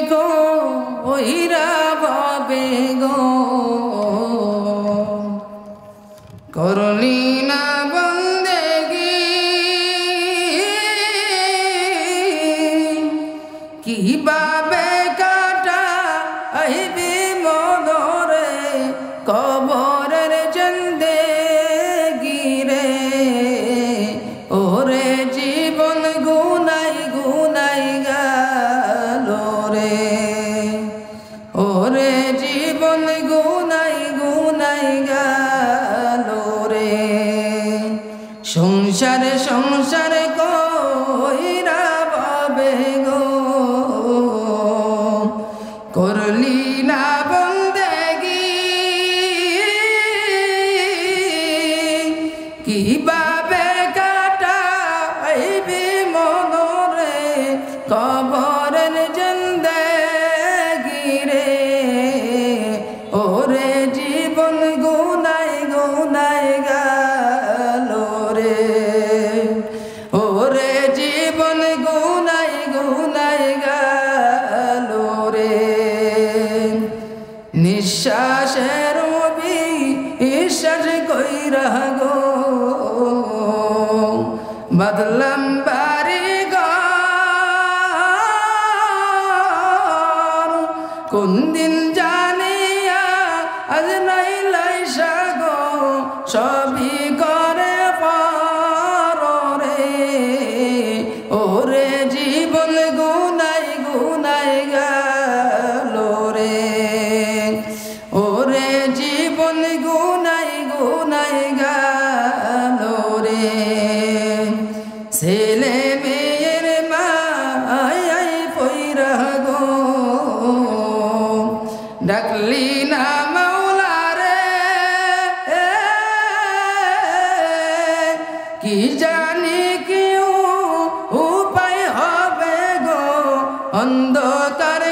কইরা ভাবে গো করলি না বন্দেগি কিভাবে কাটা আইবি মনরে কবরের জিন্দেগি রে ওরে জীবন গুনাই গুনাই গেল রে ওরে জীবন গুনাই গুনাই গেল রে সংসার সংসার কইরা ভাবে গো করলি না বন্দেগি কিভাবে কাটাইবি মনরে কবরের জিন্দেগি রে ওরে জীবন গুনাই গুনাই গেল রে ওরে জীবন গুনাই গুনাই গেল রে নিঃশ্বাসের বিশ্বাস কইরা গো বদলাম বাড়ি ঘর কোন দিন জানিয়া আজ নাই লাইসা গো সবই করে পার রে ওরে জীবন গুনাই গুনাই গেল রে ওরে জীবন গুনাই গুনাই গেল রে ছেলে মেয়ের মায়াই পইরা গো ডাকলি না মাওলা রে কি জানি কি উপায় হবে গো অন্ধকার